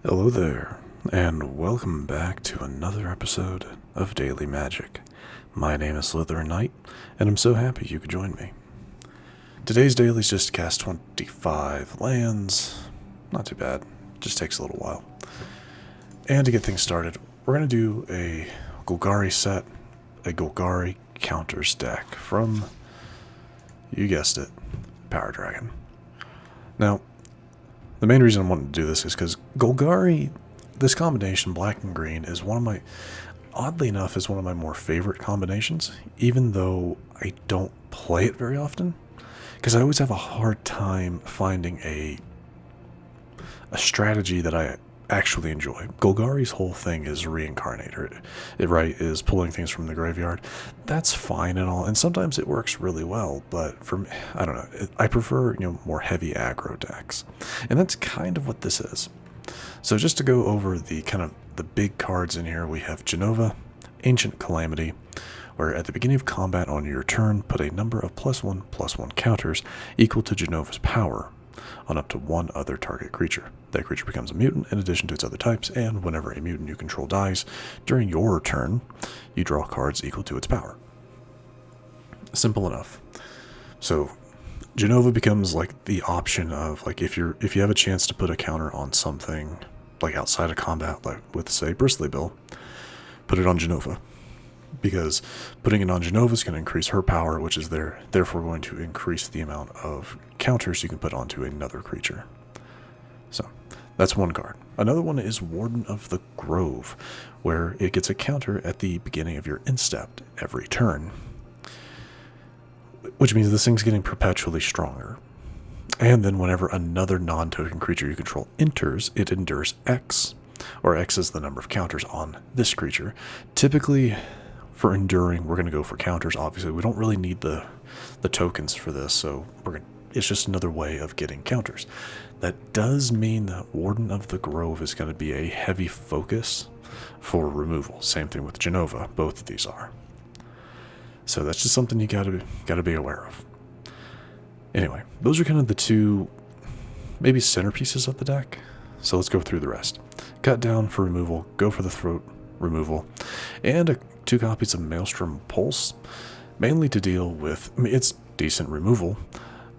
Hello there, and welcome back to another episode of Daily Magic. My name is SlytherinKnight, and I'm so happy you could join me. Today's daily is just cast 25 lands. Not too bad, just takes a little while. And to get things started, we're going to do a Golgari set, a Golgari Counters deck from, you guessed it, Power Dragon. Now, the main reason I wanted to do this is because Golgari, this combination, black and green, is one of my, oddly enough, is one of my more favorite combinations, even though I don't play it very often, because I always have a hard time finding a strategy that I actually enjoy. Golgari's whole thing is reincarnator. It is pulling things from the graveyard. That's fine and all, and sometimes it works really well, but for me, I don't know, I prefer, more heavy aggro decks. And that's kind of what this is. So just to go over the the big cards in here, we have Jenova, Ancient Calamity, where at the beginning of combat on your turn, put a number of +1/+1 counters equal to Jenova's power on up to one other target creature. That creature becomes a mutant in addition to its other types, and whenever a mutant you control dies during your turn, you draw cards equal to its power. Simple enough. So Jenova becomes like the option of, like, if you have a chance to put a counter on something like outside of combat, like with, say, Bristly Bill, put it on Jenova, because putting it on Jenova is going to increase her power, which is therefore going to increase the amount of counters you can put onto another creature. So that's one card. Another one is Warden of the Grove, where it gets a counter at the beginning of your instep every turn, which means this thing's getting perpetually stronger. And then whenever another non-token creature you control enters, it endures X, or X is the number of counters on this creature. Typically, for enduring, we're going to go for counters. Obviously, we don't really need the tokens for this, so it's just another way of getting counters. That does mean that Warden of the Grove is going to be a heavy focus for removal. Same thing with Jenova. Both of these are. So that's just something you gotta be aware of. Anyway, those are kind of the two, maybe centerpieces of the deck. So let's go through the rest. Cut down for removal, go for the throat removal, and 2 copies of Maelstrom Pulse, mainly to deal with, it's decent removal,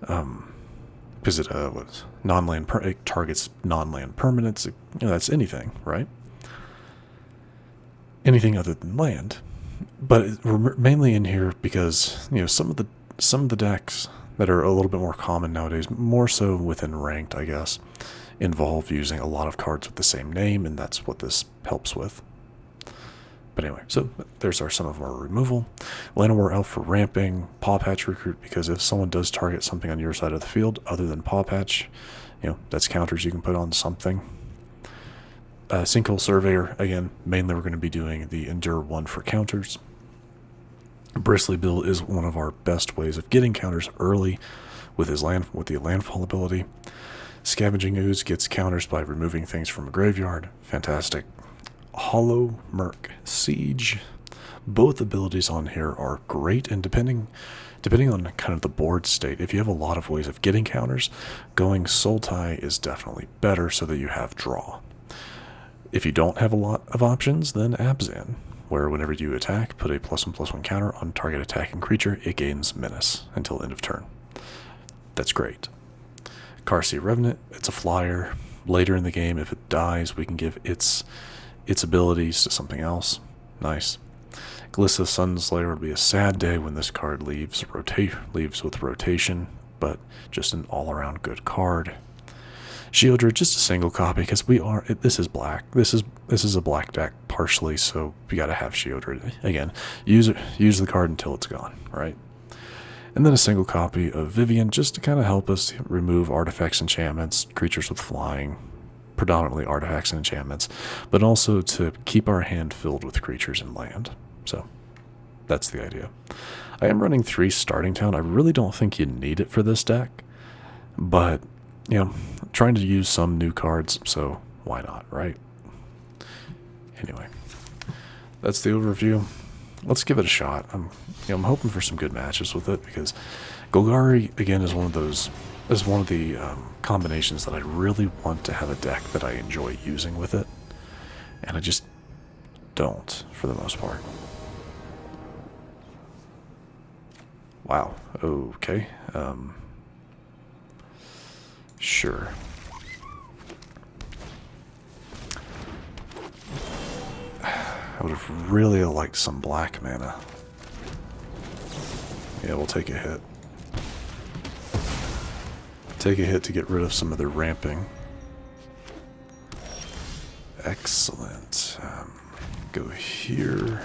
because it it targets non-land permanents. That's anything, right? Anything other than land. But we're mainly in here because some of the decks that are a little bit more common nowadays, more so within ranked, I guess, involve using a lot of cards with the same name, and that's what this helps with. But anyway, so there's some of our removal. Llanowar Elf for ramping, Pawpatch Recruit, because if someone does target something on your side of the field other than Pawpatch, that's counters you can put on something. Sinkhole Surveyor, again, mainly we're going to be doing the Endure 1 for counters. Bristly Bill is one of our best ways of getting counters early with the landfall ability. Scavenging Ooze gets counters by removing things from a graveyard. Fantastic. Hollowmurk Siege. Both abilities on here are great, and depending on kind of the board state, if you have a lot of ways of getting counters, going Sultai is definitely better so that you have draw. If you don't have a lot of options, then Abzan, where whenever you attack, put a +1/+1 counter on target attacking creature, it gains menace until end of turn. That's great. Qarsi Revenant, it's a flyer. Later in the game, if it dies, we can give its abilities to something else. Nice. Glissa Sunslayer would be a sad day when this card leaves with rotation, but just an all-around good card. Sheoldred, just a single copy, because this is black. This is a black deck partially, so we gotta have Sheoldred. Again, use the card until it's gone, right? And then a single copy of Vivien, just to kind of help us remove artifacts, enchantments, creatures with flying, predominantly artifacts and enchantments, but also to keep our hand filled with creatures and land. So that's the idea. I am running 3 Starting Town. I really don't think you need it for this deck, but trying to use some new cards, so why not, right? Anyway, that's the overview. Let's give it a shot. I'm hoping for some good matches with it, because Golgari, again, is one of those is one of the combinations that I really want to have a deck that I enjoy using with it, and I just don't for the most part. Wow. Okay. Sure. I would have really liked some black mana. Yeah, we'll take a hit. Take a hit to get rid of some of their ramping. Excellent. Go here.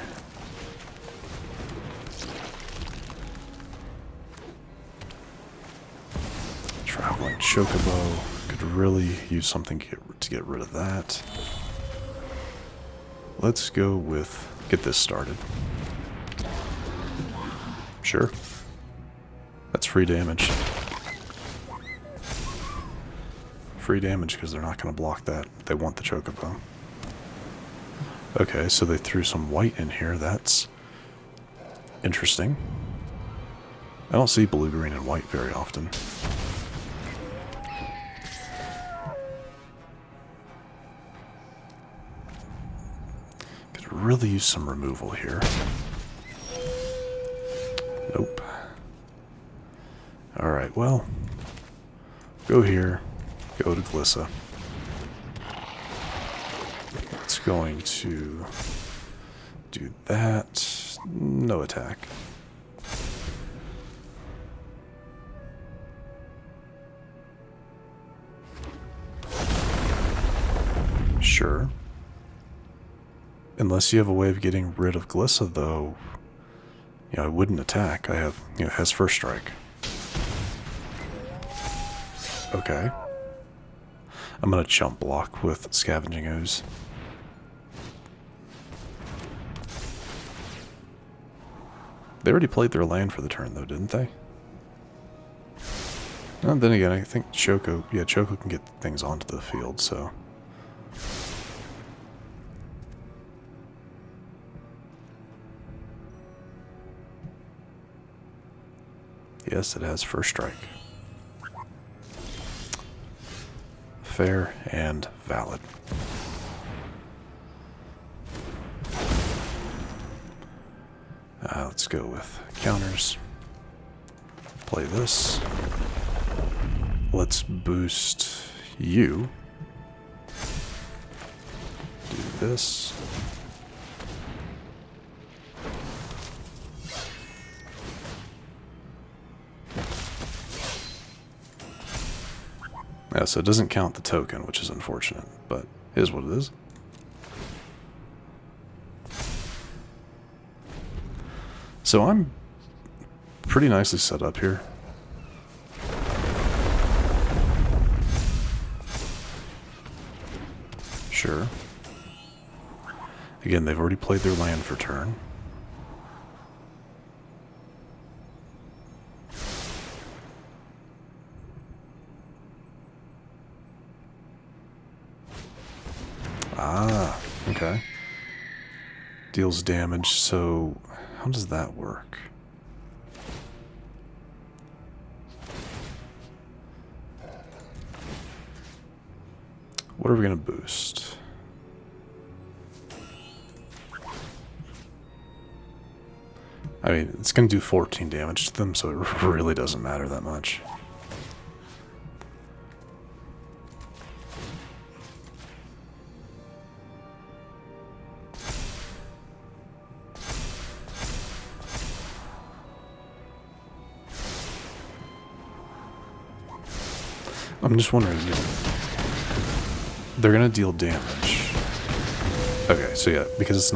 Traveling Chocobo. Could really use something to get rid of that. Let's go with... get this started. Sure. That's free damage. Free damage because they're not going to block that. They want the Chocobo. Okay, so they threw some white in here. That's interesting. I don't see blue, green, and white very often. Could really use some removal here. Nope. Alright, well, go here, go to Glissa. It's going to do that. No attack. Sure. Unless you have a way of getting rid of Glissa, though, you know, I wouldn't attack. I have, you know, has first strike. Okay. I'm gonna chump block with Scavenging Ooze. They already played their land for the turn, though, didn't they? And then again, I think Choco can get things onto the field, so... Yes, it has first strike. Fair and valid. Let's go with counters. Play this. Let's boost you. Do this. Yeah, so it doesn't count the token, which is unfortunate, but it is what it is. So I'm pretty nicely set up here. Sure. Again, they've already played their land for turn. Ah, okay. Deals damage, so how does that work? What are we going to boost? I mean, it's going to do 14 damage to them, so it really doesn't matter that much. I'm just wondering, they're gonna deal damage. Okay, so yeah, because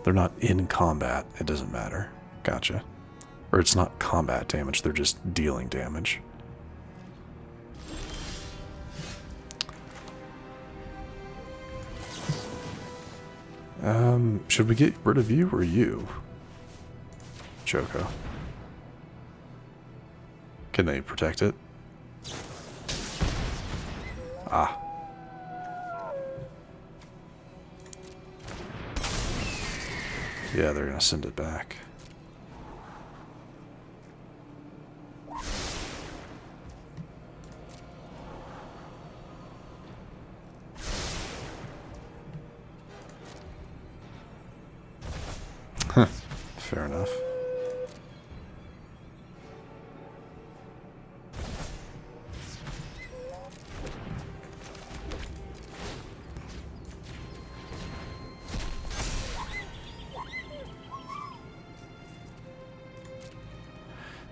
they're not in combat, it doesn't matter. Gotcha. Or it's not combat damage, they're just dealing damage. Should we get rid of you or you? Choco. Can they protect it? Ah. Yeah, they're gonna send it back. Fair enough.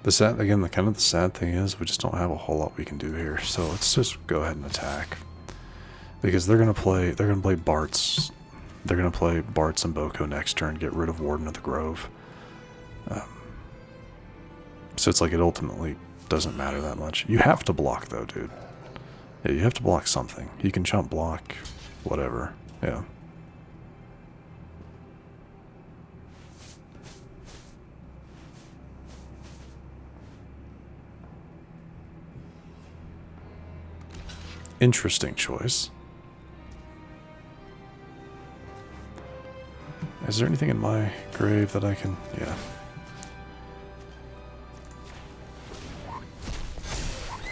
The sad thing is we just don't have a whole lot we can do here. So let's just go ahead and attack, because they're gonna play Bart's. They're gonna play Bart's and Boko next turn, get rid of Warden of the Grove. So it's like it ultimately doesn't matter that much. You have to block though, dude. Yeah, you have to block something. You can chump block, whatever. Yeah. Interesting choice. Is there anything in my grave that I can... Yeah.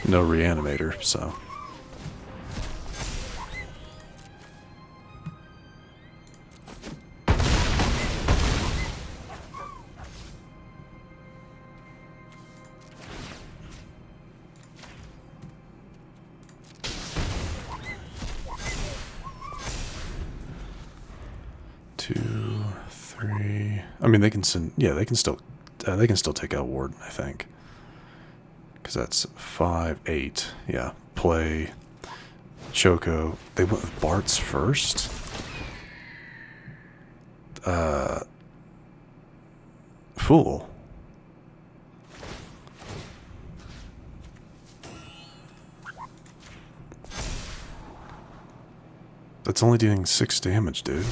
No reanimator, so... I mean, they can send. Yeah, they can still take out Warden, I think, because that's 5/8. Yeah, play Choco. They went with Bart's first. Fool. That's only doing 6 damage, dude.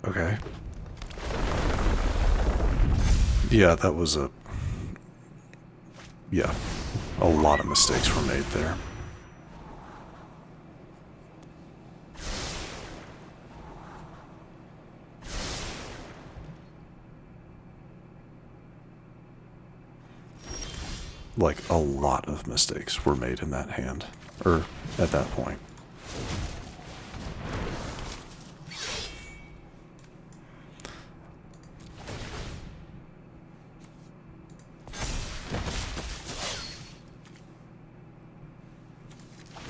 Okay. Yeah, that was a... Yeah, a lot of mistakes were made there. Like, a lot of mistakes were made in that hand, or at that point.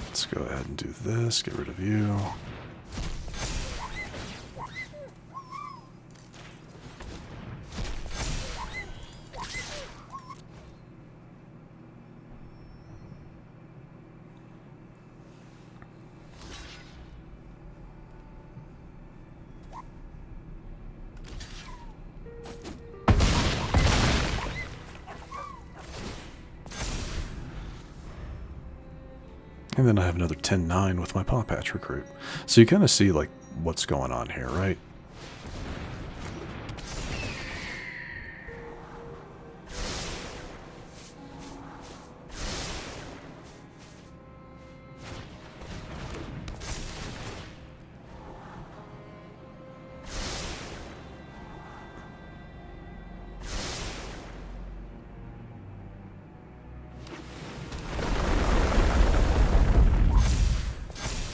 Let's go ahead and do this, get rid of you. And then I have another 10-9 with my Pawpatch Recruit. So you kind of see, like, what's going on here, right?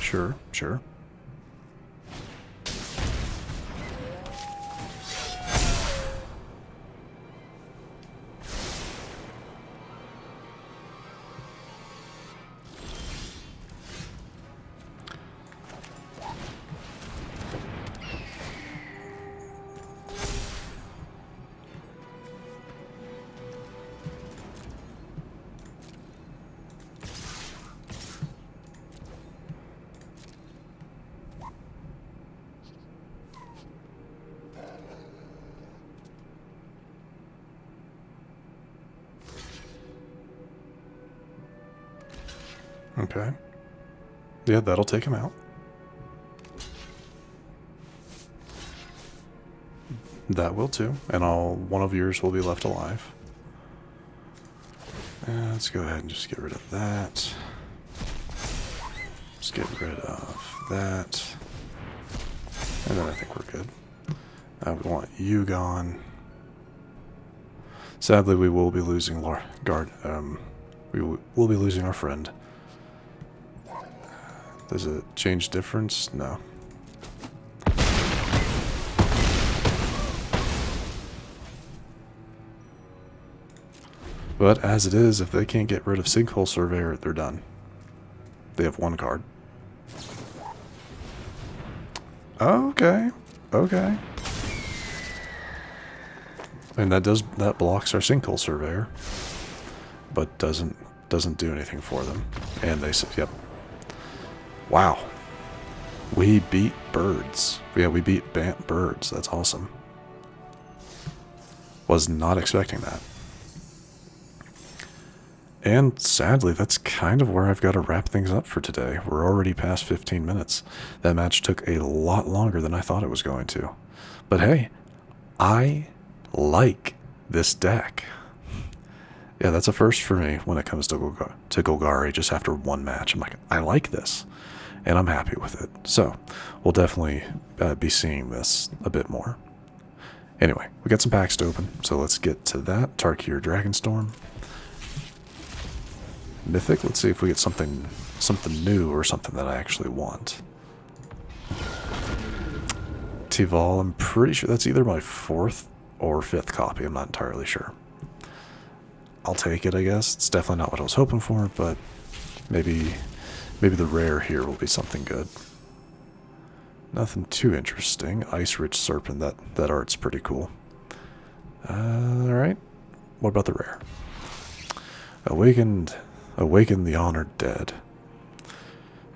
Sure, sure. Okay. Yeah, that'll take him out. That will too. And one of yours will be left alive. Let's go ahead and just get rid of that. Just get rid of that. And then I think we're good. Now we want you gone. Sadly, we will be losing we will be losing our friend. Does it change difference? No. But as it is, if they can't get rid of Sinkhole Surveyor, they're done. They have 1 card. Okay. Okay. And that blocks our Sinkhole Surveyor, but doesn't do anything for them. And they said, yep. Wow. We beat birds. Yeah, we beat birds. That's awesome. Was not expecting that. And sadly, that's kind of where I've got to wrap things up for today. We're already past 15 minutes. That match took a lot longer than I thought it was going to. But hey, I like this deck. Yeah, that's a first for me when it comes to Golgari just after 1 match. I'm like, I like this, and I'm happy with it. So we'll definitely be seeing this a bit more. Anyway, we got some packs to open, so let's get to that. Tarkir Dragonstorm. Mythic, let's see if we get something new or something that I actually want. Tival, I'm pretty sure that's either my 4th or 5th copy. I'm not entirely sure. I'll take it, I guess. It's definitely not what I was hoping for, but maybe the rare here will be something good. Nothing too interesting. Ice Rich Serpent, that art's pretty cool. Alright. What about the rare? Awaken the Honored Dead.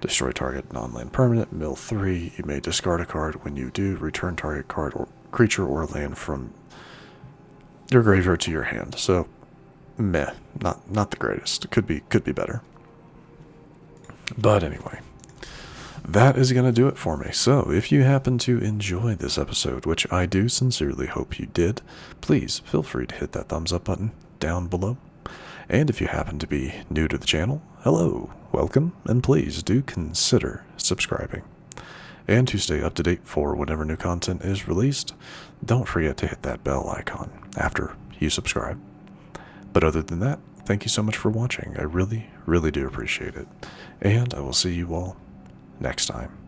Destroy target non-land permanent. Mill 3. You may discard a card. When you do, return target card or creature or land from your graveyard to your hand. So, meh. Not the greatest. It could be better. But anyway, that is going to do it for me. So, if you happen to enjoy this episode, which I do sincerely hope you did, please feel free to hit that thumbs up button down below. And if you happen to be new to the channel, hello, welcome, and please do consider subscribing. And to stay up to date for whenever new content is released, don't forget to hit that bell icon after you subscribe. But other than that, thank you so much for watching. I really, really do appreciate it. And I will see you all next time.